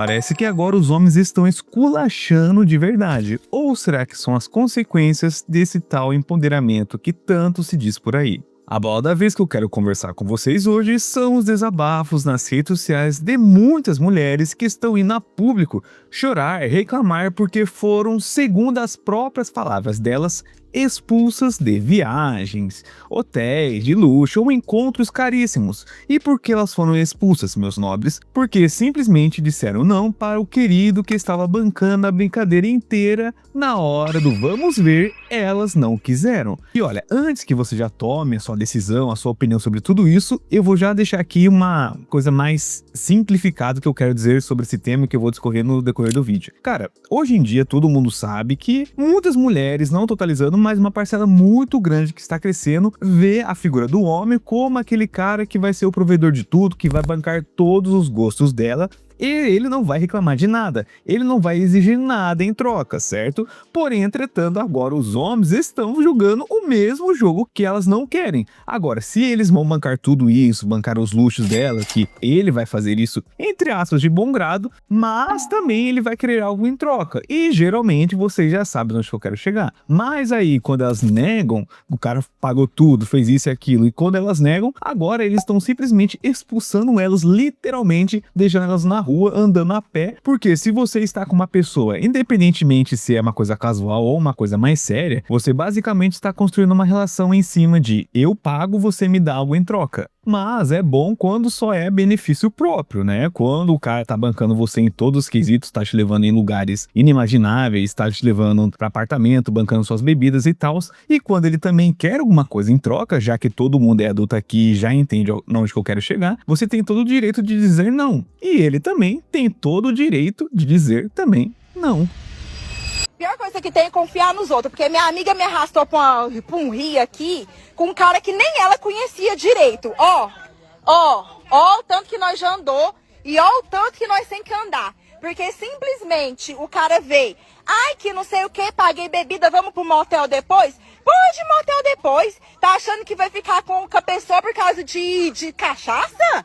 Parece que agora os homens estão esculachando de verdade. Ou será que são as consequências desse tal empoderamento que tanto se diz por aí? A bola da vez que eu quero conversar com vocês hoje são os desabafos nas redes sociais de muitas mulheres que estão indo a público chorar e reclamar porque foram, segundo as próprias palavras delas, expulsas de viagens, hotéis de luxo ou encontros caríssimos. E por que elas foram expulsas, meus nobres? Porque simplesmente disseram não para o querido que estava bancando a brincadeira inteira. Na hora do vamos ver, elas não quiseram. E olha, antes que você já tome a sua decisão, a sua opinião sobre tudo isso, eu vou já deixar aqui uma coisa mais simplificada que eu quero dizer sobre esse tema que eu vou discorrer no decorrer do vídeo. Cara, hoje em dia todo mundo sabe que muitas mulheres, não totalizando, mas uma parcela muito grande que está crescendo, vê a figura do homem como aquele cara que vai ser o provedor de tudo, que vai bancar todos os gostos dela. E ele não vai reclamar de nada, ele não vai exigir nada em troca, certo? Porém, entretanto, agora os homens estão jogando o mesmo jogo que elas não querem. Agora, se eles vão bancar tudo isso, bancar os luxos dela, que ele vai fazer isso, entre aspas, de bom grado, mas também ele vai querer algo em troca. E geralmente, vocês já sabem onde eu quero chegar. Mas aí, quando elas negam, o cara pagou tudo, fez isso e aquilo, e quando elas negam, agora eles estão simplesmente expulsando elas, literalmente, deixando elas na rua, andando a pé, porque se você está com uma pessoa, independentemente se é uma coisa casual ou uma coisa mais séria, você basicamente está construindo uma relação em cima de eu pago, você me dá algo em troca. Mas é bom quando só é benefício próprio, né? Quando o cara tá bancando você em todos os quesitos, tá te levando em lugares inimagináveis, tá te levando para apartamento, bancando suas bebidas e tal. E quando ele também quer alguma coisa em troca, já que todo mundo é adulto aqui e já entende onde que eu quero chegar, você tem todo o direito de dizer não. E ele também tem todo o direito de dizer também não. Pior coisa que tem é confiar nos outros, porque minha amiga me arrastou pra um rio aqui com um cara que nem ela conhecia direito. Ó o tanto que nós já andou e ó o tanto que nós tem que andar. Porque simplesmente o cara veio, ai que não sei o que, paguei bebida, vamos pro motel depois? Pode motel depois, tá achando que vai ficar com a pessoa por causa de cachaça?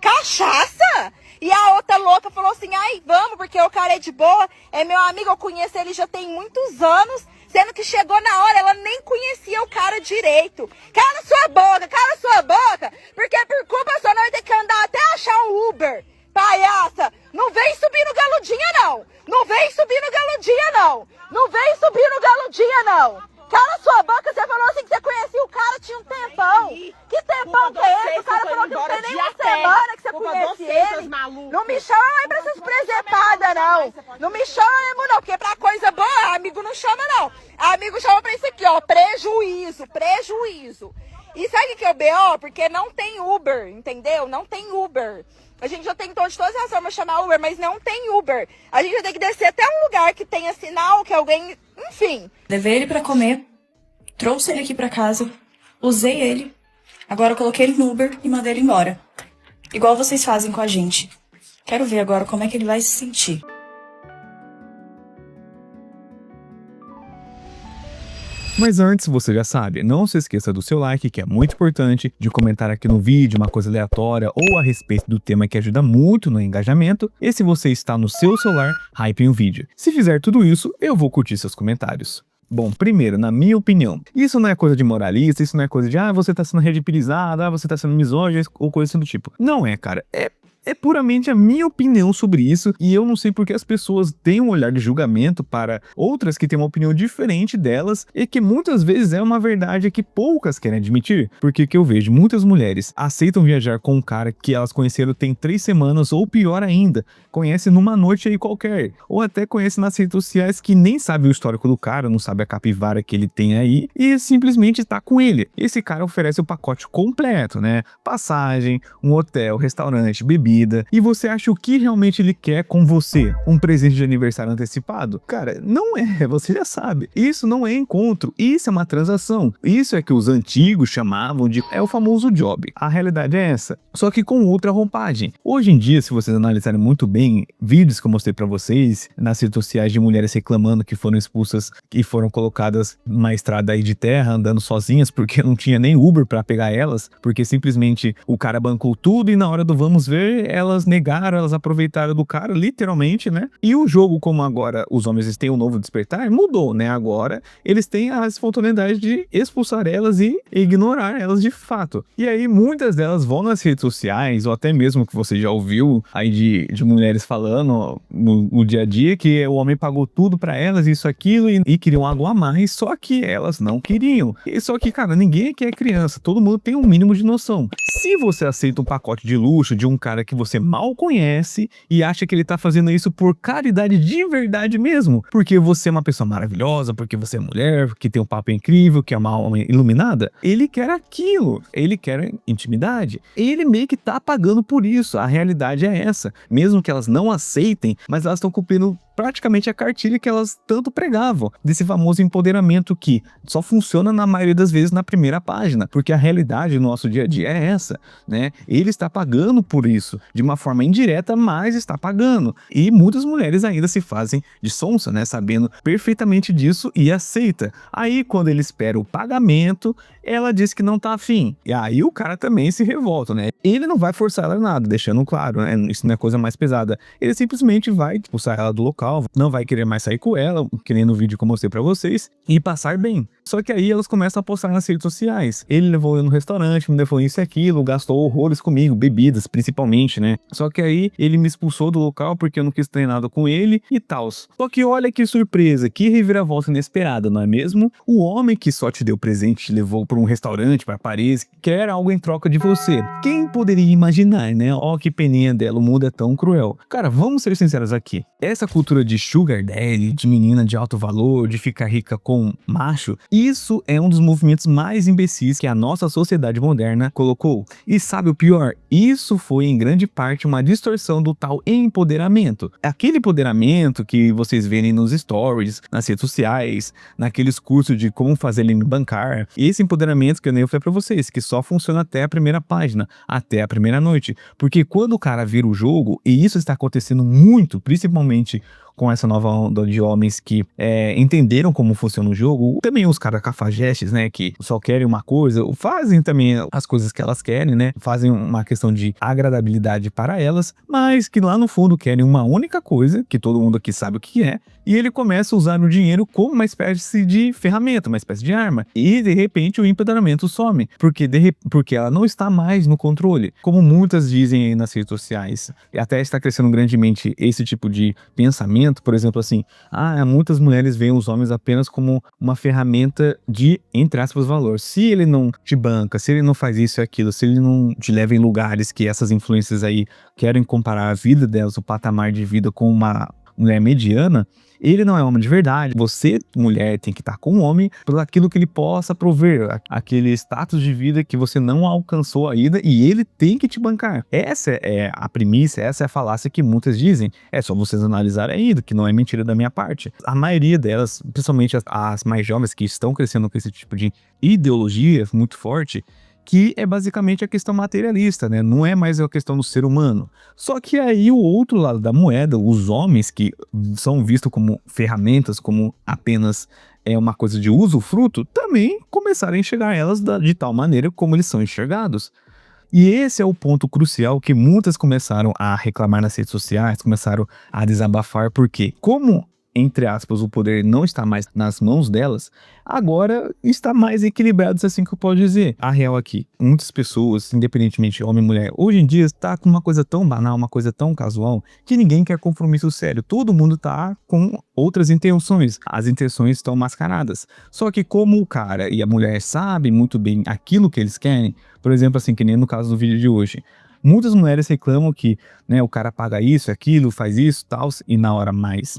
Cachaça? E a outra louca falou assim, ai, vamos, porque o cara é de boa, é meu amigo, eu conheço ele já tem muitos anos, sendo que chegou na hora, ela nem conhecia o cara direito. Cala sua boca, porque por culpa sua nós vai ter que andar até achar um Uber. Palhaça, não vem subir no galudinha não, não vem subir no galudinha não, não vem subir no galudinha não. Cala sua boca, você falou assim que você conhecia o cara, tinha um tempão. Que tempão que é esse? O cara falou que não tem nem uma semana que você conhece ele. Não me chama mais pra essas presepadas, não. Não me chama mesmo, não, porque pra coisa boa, amigo não chama, não. Amigo chama pra isso aqui, ó, prejuízo. E sabe o que é o BO? Porque não tem Uber, entendeu? Não tem Uber. A gente já tentou de todas as formas chamar Uber, mas não tem Uber. A gente vai ter que descer até um lugar que tenha sinal, que alguém... Enfim. Levei ele pra comer, trouxe ele aqui pra casa, usei ele, agora eu coloquei ele no Uber e mandei ele embora. Igual vocês fazem com a gente. Quero ver agora como é que ele vai se sentir. Mas antes, você já sabe, não se esqueça do seu like, que é muito importante, de comentar aqui no vídeo uma coisa aleatória ou a respeito do tema que ajuda muito no engajamento, e se você está no seu celular, hype o vídeo. Se fizer tudo isso, eu vou curtir seus comentários. Bom, primeiro, na minha opinião, isso não é coisa de moralista, isso não é coisa de, você tá sendo ridiculizado, você tá sendo misógino ou coisa assim do tipo. Não é, cara, é puramente a minha opinião sobre isso, e eu não sei porque as pessoas têm um olhar de julgamento para outras que têm uma opinião diferente delas, e que muitas vezes é uma verdade que poucas querem admitir. Porque que eu vejo, muitas mulheres aceitam viajar com um cara que elas conheceram tem 3 semanas, ou pior ainda, conhecem numa noite aí qualquer, ou até conhecem nas redes sociais que nem sabe o histórico do cara, não sabe a capivara que ele tem aí, e simplesmente tá com ele. Esse cara oferece o pacote completo, né? Passagem, um hotel, restaurante, bebida, e você acha o que realmente ele quer com você? Um presente de aniversário antecipado? Cara, não é, você já sabe. Isso não é encontro, isso é uma transação. Isso é que os antigos chamavam de o famoso job. A realidade é essa, só que com outra roupagem. Hoje em dia, se vocês analisarem muito bem vídeos que eu mostrei pra vocês nas redes sociais de mulheres reclamando que foram expulsas e foram colocadas numa estrada aí de terra, andando sozinhas, porque não tinha nem Uber pra pegar elas, porque simplesmente o cara bancou tudo e na hora do vamos ver, elas negaram, elas aproveitaram do cara, literalmente, né? E o jogo, como agora os homens têm um novo despertar, mudou, né? Agora eles têm a espontaneidade de expulsar elas e ignorar elas de fato. E aí muitas delas vão nas redes sociais, ou até mesmo que você já ouviu aí de mulheres falando no dia a dia que o homem pagou tudo pra elas, isso, aquilo, e queriam algo a mais, só que elas não queriam. E só que, cara, ninguém aqui é criança, todo mundo tem um mínimo de noção. Se você aceita um pacote de luxo de um cara que você mal conhece e acha que ele tá fazendo isso por caridade de verdade mesmo, porque você é uma pessoa maravilhosa, porque você é mulher, que tem um papo incrível, que é uma alma iluminada, ele quer aquilo, ele quer intimidade. Ele meio que tá pagando por isso, a realidade é essa. Mesmo que elas não aceitem, mas elas estão cumprindo praticamente a cartilha que elas tanto pregavam, desse famoso empoderamento que só funciona na maioria das vezes na primeira página, porque a realidade do nosso dia a dia é essa, né? Ele está pagando por isso, de uma forma indireta, mas está pagando. E muitas mulheres ainda se fazem de sonsa, né? Sabendo perfeitamente disso e aceita. Aí, quando ele espera o pagamento, ela diz que não tá afim. E aí o cara também se revolta, né? Ele não vai forçar ela nada, deixando claro, né? Isso não é coisa mais pesada. Ele simplesmente vai expulsar ela do local, não vai querer mais sair com ela, que nem no vídeo que eu mostrei pra vocês, e passar bem. Só que aí elas começam a postar nas redes sociais. Ele levou eu no restaurante, me levou isso e aquilo, gastou horrores comigo, bebidas principalmente, né? Só que aí ele me expulsou do local porque eu não quis ter nada com ele e tal. Só que olha que surpresa, que reviravolta inesperada, não é mesmo? O homem que só te deu presente, te levou para um restaurante, para Paris, quer algo em troca de você. Quem poderia imaginar, né? Ó, que peninha dela, o mundo é tão cruel. Cara, vamos ser sinceros aqui. Essa cultura de sugar daddy, de menina de alto valor, de ficar rica com macho, isso é um dos movimentos mais imbecis que a nossa sociedade moderna colocou. E sabe o pior? Isso foi em grande parte uma distorção do tal empoderamento. Aquele empoderamento que vocês verem nos stories, nas redes sociais, naqueles cursos de como fazer link bancar. Esse empoderamento que eu nem falei pra vocês, que só funciona até a primeira página, até a primeira noite. Porque quando o cara vira o jogo, e isso está acontecendo muito, principalmente com essa nova onda de homens que entenderam como funciona o jogo, também os caras cafajestes, né, que só querem uma coisa, fazem também as coisas que elas querem, né, fazem uma questão de agradabilidade para elas, mas que lá no fundo querem uma única coisa, que todo mundo aqui sabe o que é, e ele começa a usar o dinheiro como uma espécie de ferramenta, uma espécie de arma, e de repente o empoderamento some, porque ela não está mais no controle, como muitas dizem aí nas redes sociais, e até está crescendo grandemente esse tipo de pensamento. Por exemplo, assim, muitas mulheres veem os homens apenas como uma ferramenta de, entre aspas, valor. Se ele não te banca, se ele não faz isso e aquilo, se ele não te leva em lugares que essas influências aí querem comparar a vida delas, o patamar de vida com uma mulher mediana, ele não é homem de verdade. Você, mulher, tem que estar com o homem por aquilo que ele possa prover, aquele status de vida que você não alcançou ainda, e ele tem que te bancar. Essa é a premissa, essa é a falácia que muitas dizem. É só vocês analisarem ainda, que não é mentira da minha parte. A maioria delas, principalmente as mais jovens que estão crescendo com esse tipo de ideologia muito forte, que é basicamente a questão materialista, né? Não é mais a questão do ser humano. Só que aí o outro lado da moeda, os homens que são vistos como ferramentas, como apenas uma coisa de usufruto, também começaram a enxergar elas de tal maneira como eles são enxergados. E esse é o ponto crucial que muitas começaram a reclamar nas redes sociais, começaram a desabafar, porque como, entre aspas, o poder não está mais nas mãos delas, agora está mais equilibrado, se assim que eu posso dizer. A real aqui, muitas pessoas, independentemente de homem ou mulher, hoje em dia está com uma coisa tão banal, uma coisa tão casual, que ninguém quer compromisso sério. Todo mundo tá com outras intenções. As intenções estão mascaradas. Só que como o cara e a mulher sabem muito bem aquilo que eles querem, por exemplo, assim, que nem no caso do vídeo de hoje, muitas mulheres reclamam que, né, o cara paga isso, aquilo, faz isso, tal, e na hora mais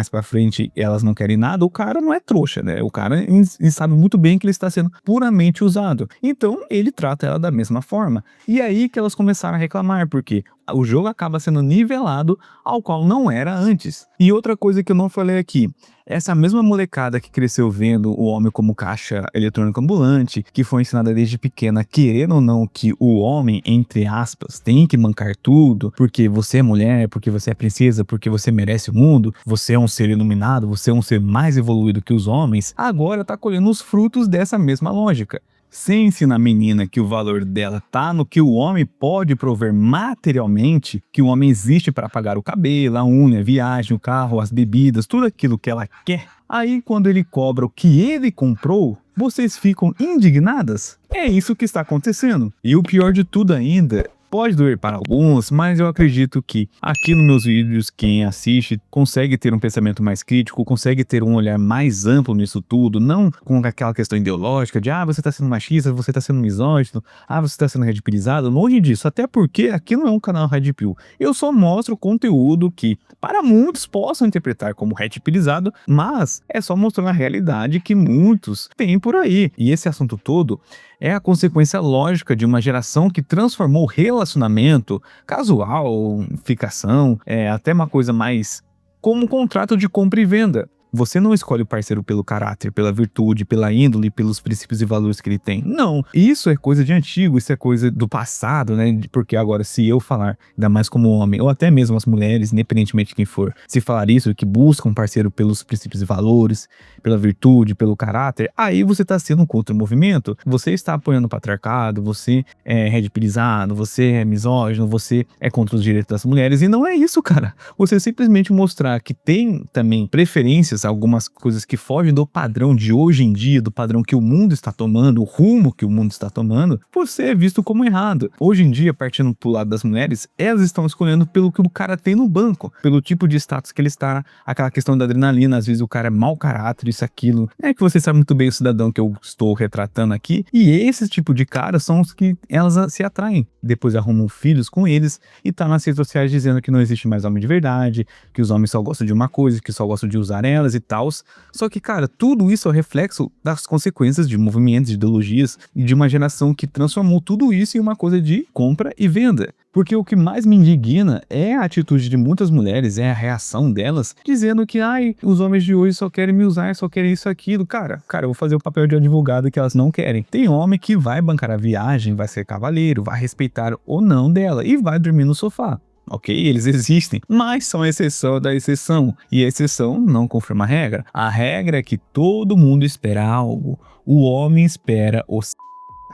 pra frente elas não querem nada. O cara não é trouxa, né? O cara sabe muito bem que ele está sendo puramente usado. Então ele trata ela da mesma forma. E aí que elas começaram a reclamar, porque o jogo acaba sendo nivelado ao qual não era antes. E outra coisa que eu não falei aqui, essa mesma molecada que cresceu vendo o homem como caixa eletrônica ambulante, que foi ensinada desde pequena, querendo ou não, que o homem, entre aspas, tem que bancar tudo, porque você é mulher, porque você é princesa, porque você merece o mundo, você é um ser iluminado, você é um ser mais evoluído que os homens, agora tá colhendo os frutos dessa mesma lógica. sem ensinar a menina que o valor dela tá no que o homem pode prover materialmente, que o homem existe para pagar o cabelo, a unha, a viagem, o carro, as bebidas, tudo aquilo que ela quer, aí quando ele cobra o que ele comprou, vocês ficam indignadas? É isso que está acontecendo. E o pior de tudo ainda, pode doer para alguns, mas eu acredito que aqui nos meus vídeos, quem assiste consegue ter um pensamento mais crítico, consegue ter um olhar mais amplo nisso tudo, não com aquela questão ideológica de você está sendo machista, você está sendo misógino, você está sendo red pillizado, longe disso, até porque aqui não é um canal red pill. Eu só mostro conteúdo que para muitos possam interpretar como red pillizado, mas é só mostrando a realidade que muitos têm por aí. E esse assunto todo é a consequência lógica de uma geração que transformou o relacionamento casual, ficação, até uma coisa mais como um contrato de compra e venda. Você não escolhe o parceiro pelo caráter, pela virtude, pela índole, pelos princípios e valores que ele tem. Não. Isso é coisa de antigo, isso é coisa do passado, né? Porque agora, se eu falar, ainda mais como homem, ou até mesmo as mulheres, independentemente de quem for, se falar isso, que busca um parceiro pelos princípios e valores, pela virtude, pelo caráter, aí você tá sendo contra o movimento, você está apoiando o patriarcado, você é red pillizado, você é misógino, você é contra os direitos das mulheres, e não é isso, cara. Você simplesmente mostrar que tem também preferências, algumas coisas que fogem do padrão de hoje em dia, do padrão que o mundo está tomando, o rumo que o mundo está tomando, você é visto como errado. Hoje em dia, partindo pro lado das mulheres, elas estão escolhendo pelo que o cara tem no banco, pelo tipo de status que ele está, aquela questão da adrenalina, às vezes o cara é mau caráter, isso, aquilo. É que você sabe muito bem o cidadão que eu estou retratando aqui, e esse tipo de cara são os que elas se atraem. Depois arrumam filhos com eles e tá nas redes sociais dizendo que não existe mais homem de verdade, que os homens só gostam de uma coisa, que só gostam de usar elas e tal. Só que, cara, tudo isso é o reflexo das consequências de movimentos, de ideologias e de uma geração que transformou tudo isso em uma coisa de compra e venda. Porque o que mais me indigna é a atitude de muitas mulheres, é a reação delas, dizendo que, os homens de hoje só querem me usar, só querem isso, aquilo. Cara, eu vou fazer o papel de advogado que elas não querem. Tem homem que vai bancar a viagem, vai ser cavaleiro, vai respeitar ou não dela e vai dormir no sofá. Ok, eles existem, mas são a exceção da exceção, e a exceção não confirma a regra. A regra é que todo mundo espera algo, o homem espera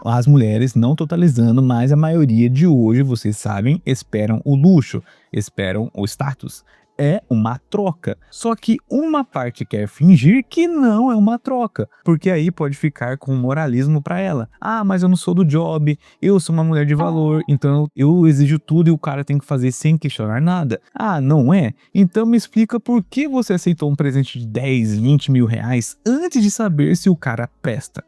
as mulheres, não totalizando, mas a maioria de hoje, vocês sabem, esperam o luxo, esperam o status. É uma troca, só que uma parte quer fingir que não é uma troca, porque aí pode ficar com moralismo pra ela. Mas eu não sou do job, eu sou uma mulher de valor, então eu exijo tudo e o cara tem que fazer sem questionar nada. Não é? Então me explica por que você aceitou um presente de 10, 20 mil reais antes de saber se o cara presta.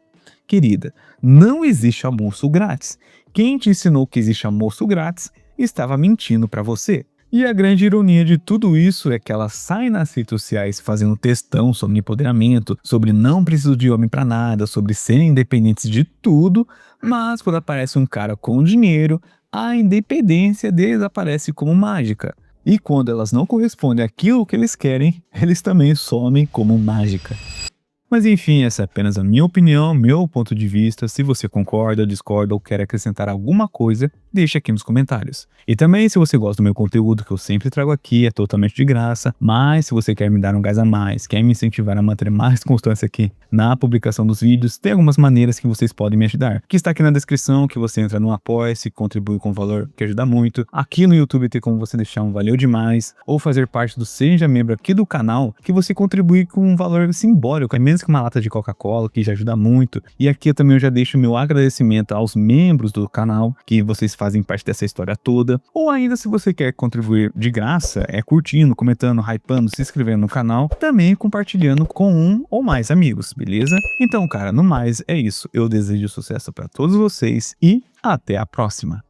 Querida, não existe almoço grátis. Quem te ensinou que existe almoço grátis estava mentindo pra você. E a grande ironia de tudo isso é que ela sai nas redes sociais fazendo textão sobre empoderamento, sobre não preciso de homem pra nada, sobre serem independentes de tudo, mas quando aparece um cara com dinheiro, a independência desaparece como mágica. E quando elas não correspondem àquilo que eles querem, eles também somem como mágica. Mas enfim, essa é apenas a minha opinião, meu ponto de vista. Se você concorda, discorda ou quer acrescentar alguma coisa, deixa aqui nos comentários. E também, se você gosta do meu conteúdo, que eu sempre trago aqui, é totalmente de graça, mas se você quer me dar um gás a mais, quer me incentivar a manter mais constância aqui na publicação dos vídeos, tem algumas maneiras que vocês podem me ajudar, que está aqui na descrição, que você entra no Apoia-se, contribui com valor, que ajuda muito. Aqui no YouTube tem como você deixar um valeu demais, ou fazer parte do Seja Membro aqui do canal, que você contribui com um valor simbólico, é menos que uma lata de Coca-Cola, que já ajuda muito. E aqui eu também já deixo o meu agradecimento aos membros do canal, que vocês fazem parte dessa história toda. Ou ainda, se você quer contribuir de graça, curtindo, comentando, hypando, se inscrevendo no canal, também compartilhando com um ou mais amigos, beleza? Então, cara, no mais, é isso. Eu desejo sucesso para todos vocês e até a próxima.